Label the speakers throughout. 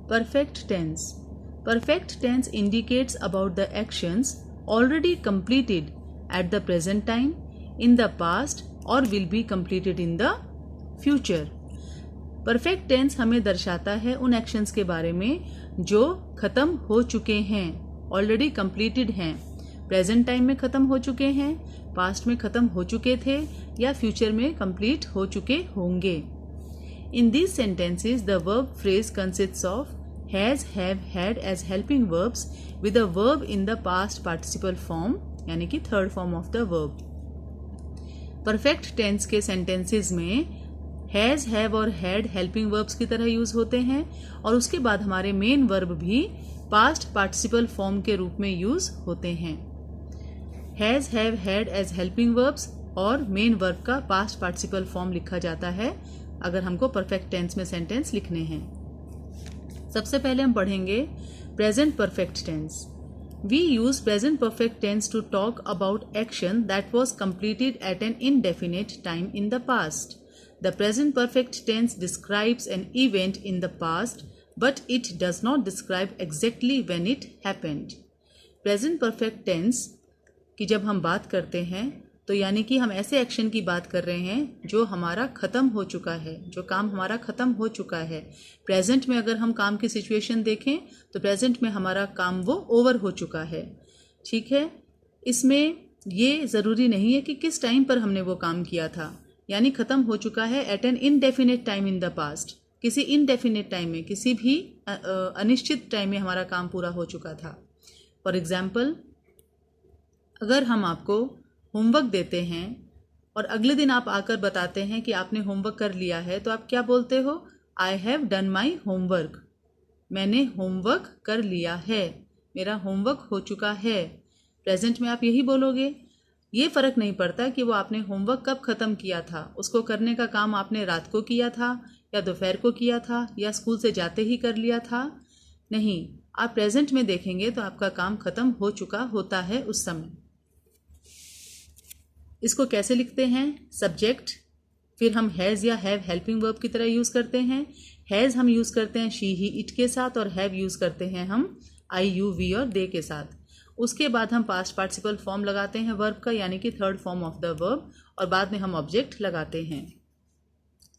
Speaker 1: Perfect tense. Perfect tense indicates about the actions already completed at the present time, in the past or will be completed in the future. Perfect tense हमें दर्शाता है उन actions के बारे में जो ख़त्म हो चुके हैं, ऑलरेडी कंप्लीटेड हैं, प्रेजेंट टाइम में ख़त्म हो चुके हैं, पास्ट में ख़त्म हो चुके थे या फ्यूचर में कंप्लीट हो चुके होंगे. In these sentences the verb phrase consists of has, have, had as helping verbs with a verb in the past participle form, यानी कि third form of the verb. Perfect tense के sentences में has, have और had helping verbs की तरह use होते हैं और उसके बाद हमारे मेन वर्ब भी पास्ट पार्टिसिपल फॉर्म के रूप में यूज होते हैं. Has, have, had as helping verbs और मेन वर्ब का पास्ट पार्टिसिपल फॉर्म लिखा जाता है अगर हमको परफेक्ट टेंस में सेंटेंस लिखने हैं. सबसे पहले हम पढ़ेंगे present perfect tense. We use present perfect tense to talk about action that was completed at an indefinite time in the past. The present perfect tense describes an event in the past, but it does not describe exactly when it happened. Present perfect tense की जब हम बात करते हैं तो यानी कि हम ऐसे एक्शन की बात कर रहे हैं जो हमारा ख़त्म हो चुका है, जो काम हमारा ख़त्म हो चुका है. प्रेजेंट में अगर हम काम की सिचुएशन देखें तो प्रेजेंट में हमारा काम वो ओवर हो चुका है. ठीक है, इसमें ये ज़रूरी नहीं है कि किस टाइम पर हमने वो काम किया था, यानी ख़त्म हो चुका है at an indefinite time in the past. किसी इनडेफिनेट टाइम में, किसी भी अनिश्चित टाइम में हमारा काम पूरा हो चुका था. फॉर एग्ज़ाम्पल, अगर हम आपको होमवर्क देते हैं और अगले दिन आप आकर बताते हैं कि आपने होमवर्क कर लिया है, तो आप क्या बोलते हो? I have done my homework. मैंने होमवर्क कर लिया है, मेरा होमवर्क हो चुका है. प्रेजेंट में आप यही बोलोगे. ये फ़र्क नहीं पड़ता कि वो आपने होमवर्क कब ख़त्म किया था. उसको करने का काम आपने रात को किया था या दोपहर को किया था या स्कूल से जाते ही कर लिया था. नहीं, आप प्रेजेंट में देखेंगे तो आपका काम ख़त्म हो चुका होता है उस समय. इसको कैसे लिखते हैं? सब्जेक्ट, फिर हम हैज़ या हैव हेल्पिंग वर्ब की तरह यूज़ करते हैं. हैज़ हम यूज़ करते हैं शी, ही, इट के साथ और हैव यूज़ करते हैं हम आई, यू, वी और दे के साथ. उसके बाद हम पास्ट पार्टिसिपल फॉर्म लगाते हैं वर्ब का, यानी कि third form of the verb, और बाद में हम ऑब्जेक्ट लगाते हैं.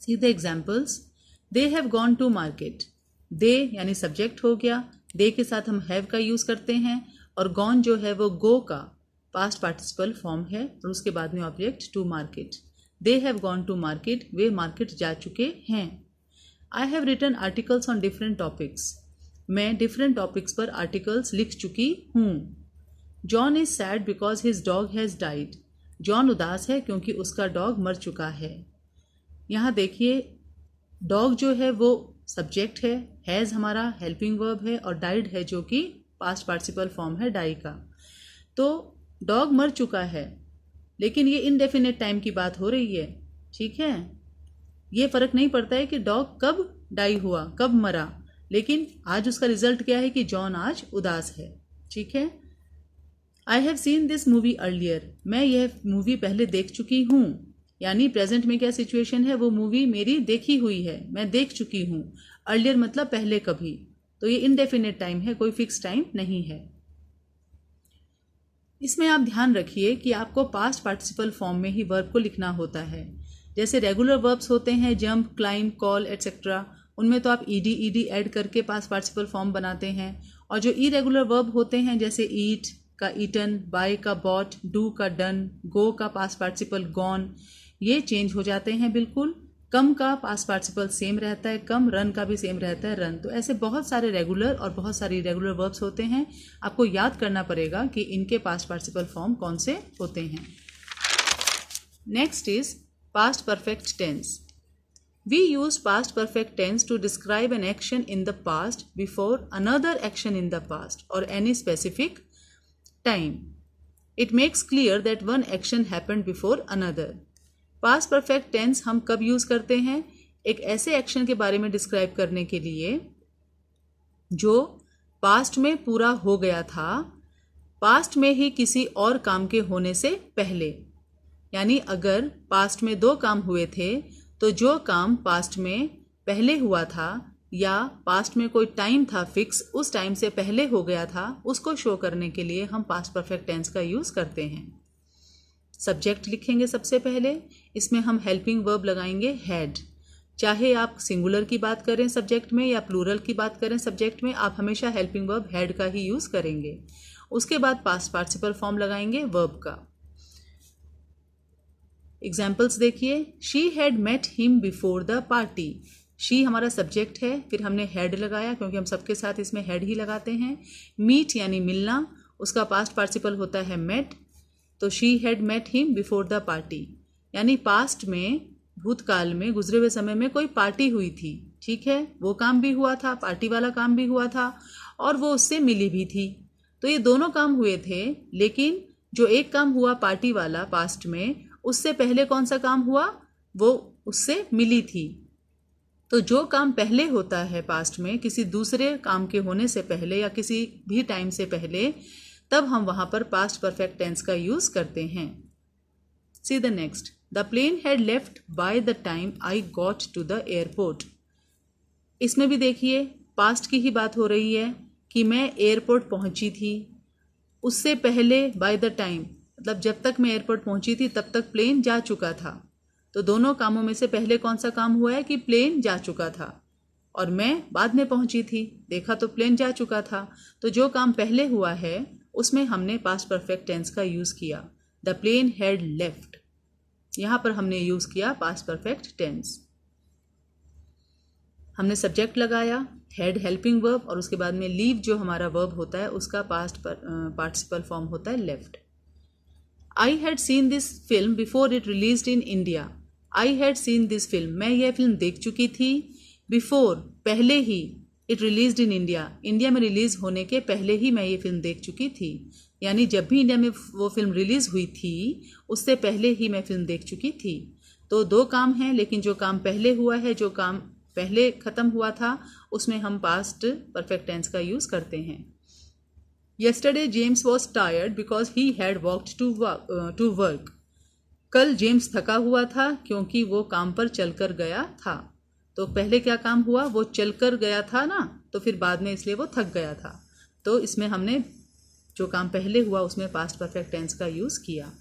Speaker 1: See the examples. They have gone to market. They यानी सब्जेक्ट हो गया, दे के साथ हम हैव का यूज़ करते हैं और गॉन जो है वो गो का पास्ट पार्टिसिपल फॉर्म है और उसके बाद में object to market. They have gone to market, वे मार्केट जा चुके हैं. I have written articles on different topics. मैं डिफरेंट टॉपिक्स पर आर्टिकल्स लिख चुकी हूँ. John is sad because his dog has died. John उदास है क्योंकि उसका डॉग मर चुका है. यहाँ देखिए, डॉग जो है वो सब्जेक्ट है, हैज़ हमारा हेल्पिंग वर्ब है और डाइड है जो कि पास्ट पार्टिसिपल फॉर्म है डाई का. तो डॉग मर चुका है, लेकिन ये इनडेफिनेट टाइम की बात हो रही है. ठीक है, ये फ़र्क नहीं पड़ता है कि डॉग कब डाई हुआ, कब मरा, लेकिन आज उसका रिजल्ट क्या है कि जॉन आज उदास है. ठीक है. I have seen this movie earlier. मैं यह मूवी पहले देख चुकी हूँ, यानी प्रेजेंट में क्या सिचुएशन है, वो मूवी मेरी देखी हुई है, मैं देख चुकी हूँ. अर्लियर मतलब पहले कभी, तो ये इनडेफिनेट टाइम है, कोई फिक्स टाइम नहीं है. इसमें आप ध्यान रखिए कि आपको पास्ट पार्टिसिपल फॉर्म में ही वर्ब को लिखना होता है. जैसे रेगुलर वर्ब्स होते हैं, जंप, क्लाइंब, कॉल एटसेट्रा, उनमें तो आप ईडी ऐड करके पास्ट पार्टिसिपल फॉर्म बनाते हैं. और जो इरेगुलर वर्ब होते हैं जैसे ईट का ईटन, बाय का बॉट, डू का डन, गो का पास्ट पार्टिसिपल गॉन, ये चेंज हो जाते हैं बिल्कुल. कम का पास्ट पार्टिसिपल सेम रहता है, कम. रन का भी सेम रहता है, रन. तो ऐसे बहुत सारे रेगुलर और बहुत सारी इरेगुलर वर्ब्स होते हैं. आपको याद करना पड़ेगा कि इनके पास्ट पार्टिसिपल फॉर्म कौन से होते हैं. Next is past perfect tense. We use past perfect tense to describe an action in the past before another action in the past or any specific time. It makes clear that one action happened before another. Past perfect tense हम कब use करते हैं? एक ऐसे action के बारे में describe करने के लिए जो पास्ट में पूरा हो गया था, पास्ट में ही किसी और काम के होने से पहले. यानी अगर पास्ट में 2 काम हुए थे तो जो काम पास्ट में पहले हुआ था या पास्ट में कोई टाइम था फिक्स, उस टाइम से पहले हो गया था, उसको शो करने के लिए हम पास्ट परफेक्ट टेंस का यूज़ करते हैं। सब्जेक्ट लिखेंगे सबसे पहले, इसमें हम हेल्पिंग वर्ब लगाएंगे हैड। चाहे आप सिंगुलर की बात करें सब्जेक्ट में या प्लूरल की बात करें सब्जेक्ट में, आप हमेशा हेल्पिंग वर्ब हैड का ही यूज़ करेंगे। उसके बाद पास्ट पार्टिसिपल फॉर्म लगाएंगे वर्ब का। एग्जाम्पल्स देखिए, she had met him before the party. She हमारा सब्जेक्ट है, फिर हमने हैड लगाया क्योंकि हम सबके साथ इसमें हैड ही लगाते हैं। मीट यानी मिलना, उसका पास्ट पार्टिसिपल होता है मेट, तो she had met him before the party, यानी पास्ट में, भूतकाल में, गुजरे हुए समय में कोई पार्टी हुई थी, ठीक है, वो काम भी हुआ था, पार्टी वाला काम भी हुआ था और वो उससे मिली भी थी। तो ये दोनों काम हुए थे, लेकिन जो एक काम हुआ पार्टी वाला पास्ट में, उससे पहले कौन सा काम हुआ, वो उससे मिली थी। तो जो काम पहले होता है पास्ट में, किसी दूसरे काम के होने से पहले या किसी भी टाइम से पहले, तब हम वहां पर पास्ट परफेक्ट टेंस का यूज करते हैं। See the next, the plane had left by the time I got to the airport. इसमें भी देखिए पास्ट की ही बात हो रही है कि मैं एयरपोर्ट पहुंची थी, उससे पहले बाय द टाइम मतलब जब तक मैं एयरपोर्ट पहुंची थी तब तक प्लेन जा चुका था। तो दोनों कामों में से पहले कौन सा काम हुआ है कि प्लेन जा चुका था, और मैं बाद में पहुंची थी, देखा तो प्लेन जा चुका था। तो जो काम पहले हुआ है उसमें हमने पास्ट परफेक्ट टेंस का यूज़ किया, द प्लेन हैड लेफ्ट। यहाँ पर हमने यूज़ किया पास्ट परफेक्ट टेंस। हमने सब्जेक्ट लगाया, हैड हेल्पिंग वर्ब, और उसके बाद में लीव जो हमारा वर्ब होता है उसका पास्ट पार्टिसिपल फॉर्म होता है left. I had seen this film before it released in India. I had seen this film, मैं यह फिल्म देख चुकी थी, बिफोर पहले ही, it released in India, India में रिलीज होने के पहले ही मैं ये फिल्म देख चुकी थी, यानी जब भी इंडिया में वो फिल्म रिलीज हुई थी उससे पहले ही मैं फिल्म देख चुकी थी। तो दो काम हैं, लेकिन जो काम पहले हुआ है, जो काम पहले खत्म हुआ था, उसमें हम पास्ट परफेक्ट टेंस का यूज करते हैं। Yesterday James was tired because he had walked to work. कल जेम्स थका हुआ था क्योंकि वो काम पर चलकर गया था। तो पहले क्या काम हुआ, वो चलकर गया था ना, तो फिर बाद में इसलिए वो थक गया था। तो इसमें हमने जो काम पहले हुआ उसमें पास्ट परफेक्ट टेंस का यूज किया।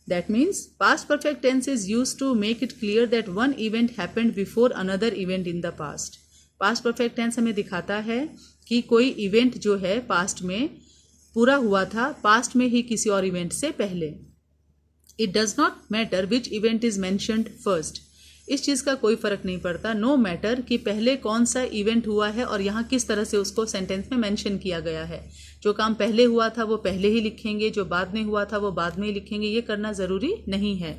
Speaker 1: That means past perfect tense is used to make it clear that one event happened before another event in the past. Past perfect tense हमें दिखाता है कि कोई इवेंट जो है पास्ट में पूरा हुआ था, पास्ट में ही किसी और इवेंट से पहले। It does not matter which event is mentioned first. इस चीज़ का कोई फर्क नहीं पड़ता, नो मैटर कि पहले कौन सा इवेंट हुआ है और यहाँ किस तरह से उसको सेंटेंस में मेंशन किया गया है। जो काम पहले हुआ था वो पहले ही लिखेंगे, जो बाद में हुआ था वो बाद में ही लिखेंगे, ये करना ज़रूरी नहीं है।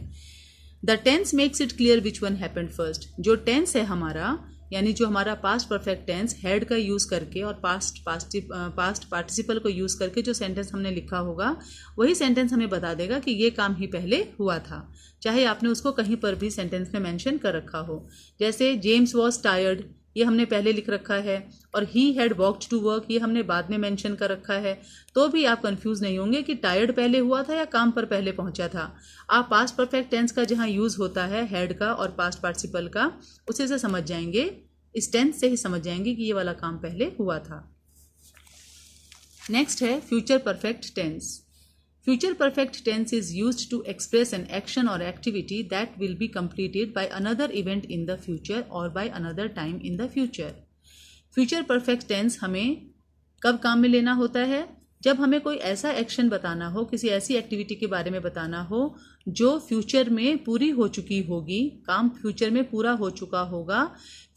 Speaker 1: The tense makes it clear which one happened first. जो टेंस है हमारा, यानी जो हमारा पास्ट परफेक्ट टेंस हैड का यूज़ करके और पास्ट पार्टिसिपल को यूज़ करके जो सेंटेंस हमने लिखा होगा, वही सेंटेंस हमें बता देगा कि ये काम ही पहले हुआ था, चाहे आपने उसको कहीं पर भी सेंटेंस में मेंशन कर रखा हो। जैसे जेम्स वॉज टायर्ड, ये हमने पहले लिख रखा है, और he had walked to work, ये हमने बाद में मेंशन कर रखा है। तो भी आप कंफ्यूज नहीं होंगे कि टायर्ड पहले हुआ था या काम पर पहले पहुंचा था। आप पास्ट परफेक्ट टेंस का जहां यूज होता है हैड का और पास्ट पार्टिसिपल का, उसी से समझ जाएंगे, इस टेंस से ही समझ जाएंगे कि ये वाला काम पहले हुआ था। नेक्स्ट है future perfect tense. Future perfect tense is used to express an action or activity that will be completed by another event in the future or by another time in the future. Future perfect tense हमें कब काम में लेना होता है, जब हमें कोई ऐसा एक्शन बताना हो, किसी ऐसी एक्टिविटी के बारे में बताना हो जो फ्यूचर में पूरी हो चुकी होगी, काम फ्यूचर में पूरा हो चुका होगा,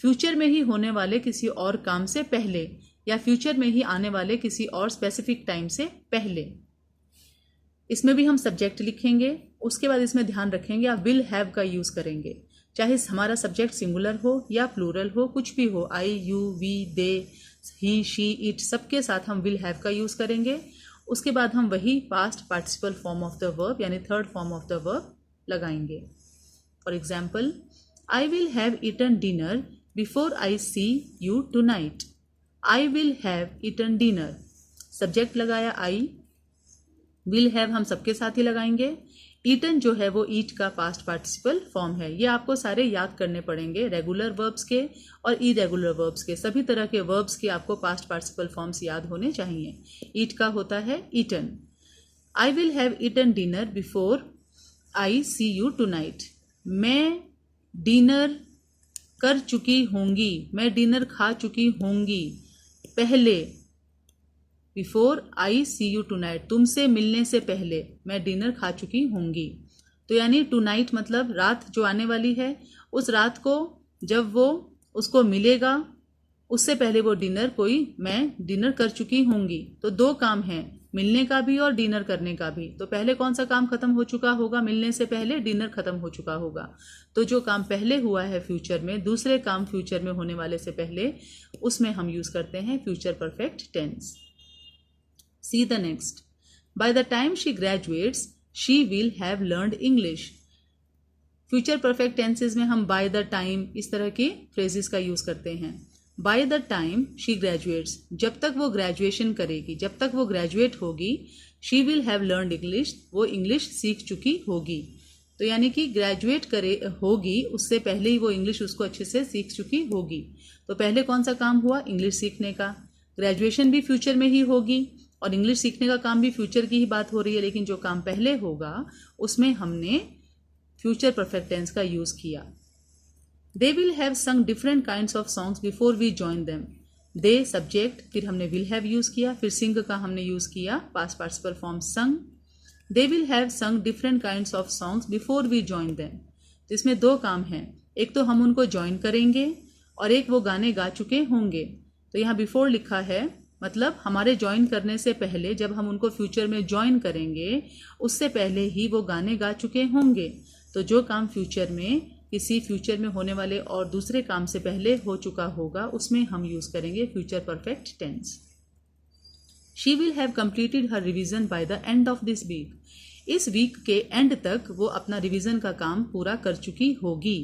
Speaker 1: फ्यूचर में ही होने वाले किसी और काम से पहले या फ्यूचर में ही आने वाले किसी और स्पेसिफिक टाइम से पहले। इसमें भी हम सब्जेक्ट लिखेंगे, उसके बाद इसमें ध्यान रखेंगे आप विल हैव का यूज़ करेंगे, चाहे हमारा सब्जेक्ट सिंगुलर हो या प्लूरल हो, कुछ भी हो, I, you, we, they, he, she, it, सबके साथ हम विल हैव का यूज़ करेंगे। उसके बाद हम वही past participle form of the verb यानी third form of the verb लगाएंगे। For example, I will have eaten dinner before I see you tonight. I will have eaten dinner, subject लगाया I, will have हम सबके साथ ही लगाएंगे। Eaten जो है वो ईट का पास्ट पार्टिसिपल फॉर्म है। ये आपको सारे याद करने पड़ेंगे, रेगुलर वर्ब्स के और इरेगुलर वर्ब्स के, सभी तरह के वर्ब्स के आपको पास्ट पार्टिसिपल फॉर्म्स याद होने चाहिए। ईट का होता है eaten. I will have eaten dinner before I see you tonight. मैं डिनर कर चुकी होंगी, मैं डिनर खा चुकी होंगी पहले, before I see you tonight, तुमसे मिलने से पहले मैं डिनर खा चुकी होंगी। तो यानी टुनाइट मतलब रात जो आने वाली है, उस रात को जब वो उसको मिलेगा उससे पहले वो मैं डिनर कर चुकी होंगी। तो दो काम हैं, मिलने का भी और डिनर करने का भी। तो पहले कौन सा काम खत्म हो चुका होगा? मिलने से पहले डिनर खत्म हो चुका होगा। तो जो काम पहले हुआ है फ्यूचर में, दूसरे काम फ्यूचर में होने वाले से पहले, उसमें हम यूज करते हैं future perfect tense. See the next. By the time she graduates, she will have learned English. Future perfect tenses में हम by the time इस तरह के फ्रेजेस का यूज करते हैं। By the time she graduates, जब तक वो ग्रेजुएशन करेगी, जब तक वो ग्रेजुएट होगी, she will have learned English, वो इंग्लिश सीख चुकी होगी। तो यानी कि ग्रेजुएट होगी उससे पहले ही वो इंग्लिश उसको अच्छे से सीख चुकी होगी। तो पहले कौन सा काम हुआ? इंग्लिश सीखने का। ग्रेजुएशन भी फ्यूचर में ही होगी और इंग्लिश सीखने का काम भी फ्यूचर की ही बात हो रही है, लेकिन जो काम पहले होगा उसमें हमने फ्यूचर परफेक्ट टेंस का यूज किया। They will have sung different kinds of songs before we join them. They subject, फिर हमने विल हैव यूज किया, फिर सिंग का हमने यूज किया past participle form sung. They will have sung different kinds of songs before we join them. तो इसमें दो काम हैं, एक तो हम उनको ज्वाइन करेंगे और एक वो गाने गा चुके होंगे। तो यहाँ बिफोर लिखा है, मतलब हमारे ज्वाइन करने से पहले, जब हम उनको फ्यूचर में ज्वाइन करेंगे उससे पहले ही वो गाने गा चुके होंगे। तो जो काम फ्यूचर में किसी फ्यूचर में होने वाले और दूसरे काम से पहले हो चुका होगा उसमें हम यूज करेंगे future perfect tense. She will have completed her revision by the end of this week. इस वीक के एंड तक वो अपना रिविजन का काम पूरा कर चुकी होगी।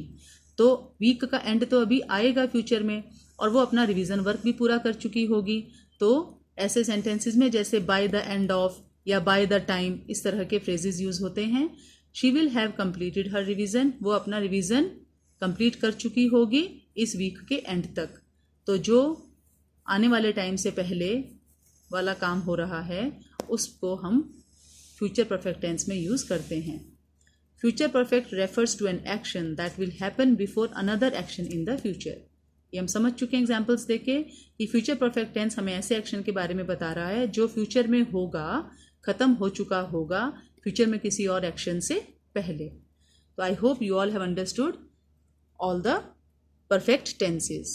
Speaker 1: तो वीक का एंड तो अभी आएगा फ्यूचर में और वो अपना रिविजन वर्क भी पूरा कर चुकी होगी। तो ऐसे सेंटेंसेस में जैसे बाय द एंड ऑफ या बाय द टाइम, इस तरह के फ्रेजेस यूज होते हैं। She will have completed her revision, वो अपना रिविजन कंप्लीट कर चुकी होगी इस वीक के एंड तक। तो जो आने वाले टाइम से पहले वाला काम हो रहा है उसको हम फ्यूचर परफेक्ट टेंस में यूज करते हैं। Future perfect refers to an action that will happen before another action in the future. ये हम समझ चुके हैं एग्जाम्पल्स देके कि फ्यूचर परफेक्ट टेंस हमें ऐसे एक्शन के बारे में बता रहा है जो फ्यूचर में होगा, खत्म हो चुका होगा फ्यूचर में किसी और एक्शन से पहले। तो I hope you all have understood all the perfect tenses.